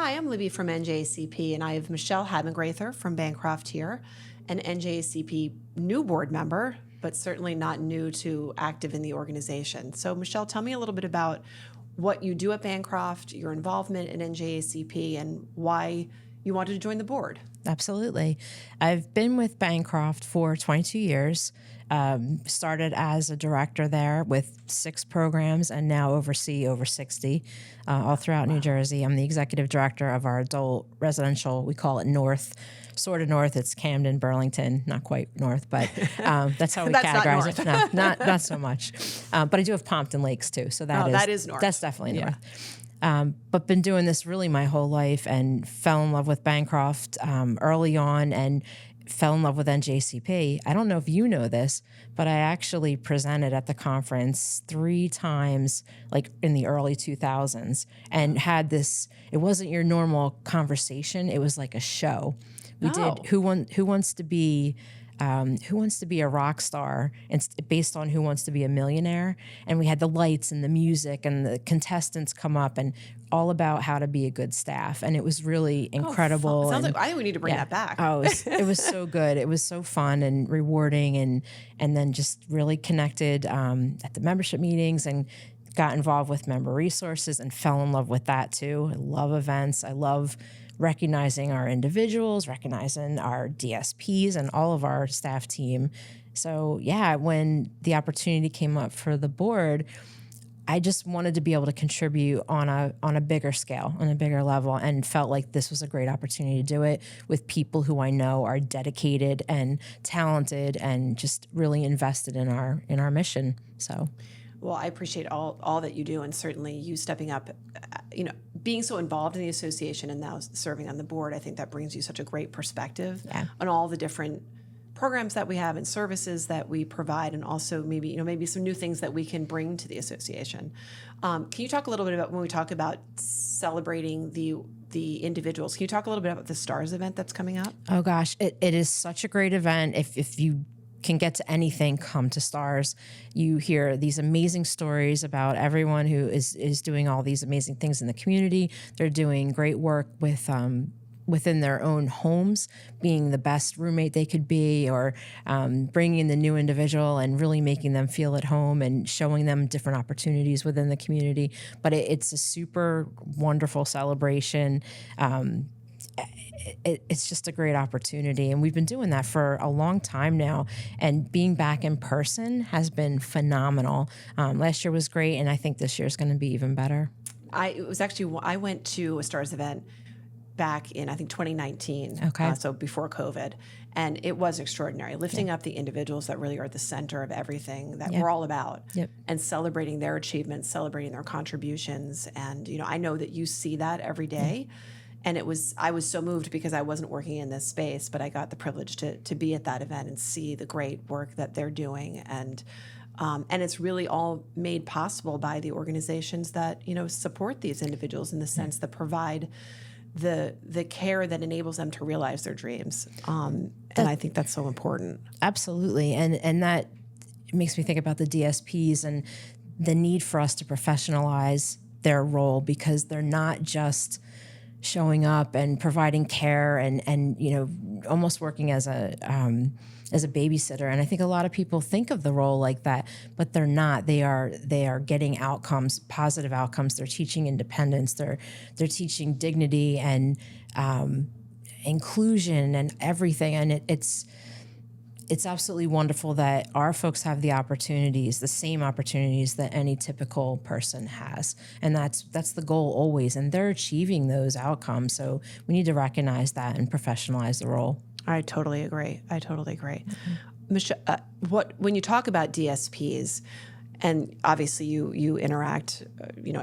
Hi, I'm Libby from NJACP, and I have Michelle Habingreither from Bancroft here, an NJACP new board member, but certainly not new to active in the organization. So, Michelle, tell me a little bit about what you do at Bancroft, your involvement in NJACP, and why you wanted to join the board. Absolutely. I've been with Bancroft for 22 years. Started as a director there with 6 programs and now oversee over 60 all throughout New Jersey. I'm the executive director of our adult residential, we call it North, sort of North. It's Camden, Burlington, not quite North, but that's how we That's categorize not it. No, not so much. But I do have Pompton Lakes too. So that is North. That's definitely North. But been doing this really my whole life and fell in love with Bancroft early on and fell in love with NJACP. I don't know if you know this, but I actually presented at the conference 3 times, like in the early 2000s, and had this, it wasn't your normal conversation. It was like a show. We did Who Wants to Be a rock star, and based on Who Wants to Be a Millionaire. And we had the lights and the music and the contestants come up and all about how to be a good staff. And it was really incredible. Sounds like I think we need to bring that back. It was so good. It was so fun and rewarding, and then just really connected at the membership meetings and got involved with member resources and fell in love with that too. I love events. I love recognizing our individuals, recognizing our DSPs and all of our staff team. So yeah, when the opportunity came up for the board, I just wanted to be able to contribute on a bigger scale, on a bigger level, and felt like this was a great opportunity to do it with people who I know are dedicated and talented and just really invested in our mission. So, well, I appreciate all that you do, and certainly you stepping up, being so involved in the association and now serving on the board. I think that brings you such a great perspective on all the different programs that we have and services that we provide, and also maybe some new things that we can bring to the association. Can you talk a little bit about, when we talk about celebrating the individuals, can you talk a little bit about the STARS event that's coming up? Oh gosh, it is such a great event. If you can get to anything, come to STARS. You hear these amazing stories about everyone who is doing all these amazing things in the community. They're doing great work with within their own homes, being the best roommate they could be, or bringing in the new individual and really making them feel at home and showing them different opportunities within the community. But it's a super wonderful celebration. It's just a great opportunity, and we've been doing that for a long time now, and being back in person has been phenomenal. Last year was great, and I think this year is going to be even better. I went to a STARS event back in, I think, 2019, so before COVID, and it was extraordinary, lifting up the individuals that really are at the center of everything that we're all about, and celebrating their achievements, celebrating their contributions. And I know that you see that every day. And I was so moved because I wasn't working in this space, but I got the privilege to be at that event and see the great work that they're doing. And it's really all made possible by the organizations that, support these individuals in the sense that provide the care that enables them to realize their dreams. And I think that's so important. Absolutely. And that makes me think about the DSPs and the need for us to professionalize their role, because they're not just showing up and providing care and almost working as a babysitter. And I think a lot of people think of the role like that, but they're not. They are getting outcomes, positive outcomes. They're teaching independence. They're teaching dignity and inclusion and everything. And it's absolutely wonderful that our folks have the opportunities, the same opportunities that any typical person has. And that's the goal always. And they're achieving those outcomes. So we need to recognize that and professionalize the role. I totally agree. Mm-hmm. Michelle, when you talk about DSPs, and obviously you interact,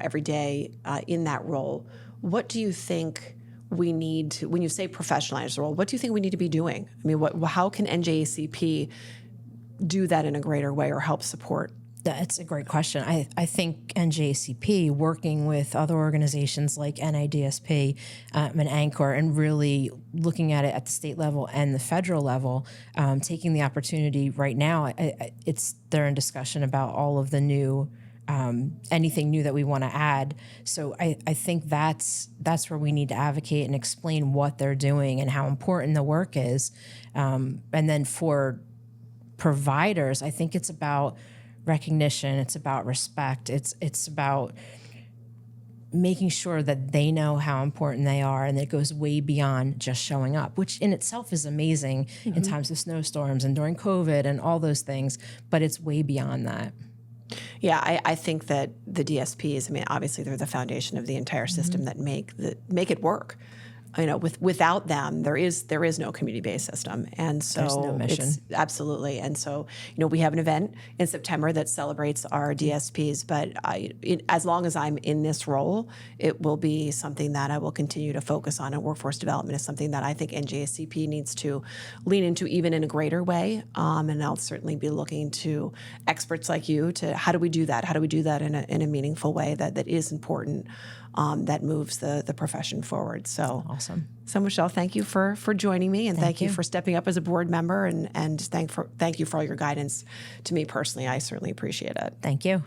every day in that role, what do you think we need to, when you say professionalize the role, what do you think we need to be doing? I mean, how can NJACP do that in a greater way or help support? That's a great question. I think NJACP, working with other organizations like NADSP and Anchor, and really looking at it at the state level and the federal level, taking the opportunity right now, they're in discussion about all of the new anything new that we want to add. So I think that's where we need to advocate and explain what they're doing and how important the work is. And then for providers, I think it's about recognition. It's about respect. It's about making sure that they know how important they are, and it goes way beyond just showing up, which in itself is amazing in times of snowstorms and during COVID and all those things, but it's way beyond that. Yeah, I think that the DSPs, I mean, obviously they're the foundation of the entire system that make it work. You know, without them, there is no community-based system, and so there's no mission. It's absolutely. And so, you know, we have an event in September that celebrates our DSPs. But as long as I'm in this role, it will be something that I will continue to focus on. And workforce development is something that I think NJACP needs to lean into even in a greater way. And I'll certainly be looking to experts like you to how do we do that? How do we do that in a meaningful way that is important? That moves the profession forward. So awesome. So Michelle, thank you for joining me, and thank you for stepping up as a board member, and thank you for all your guidance to me personally. I certainly appreciate it. Thank you.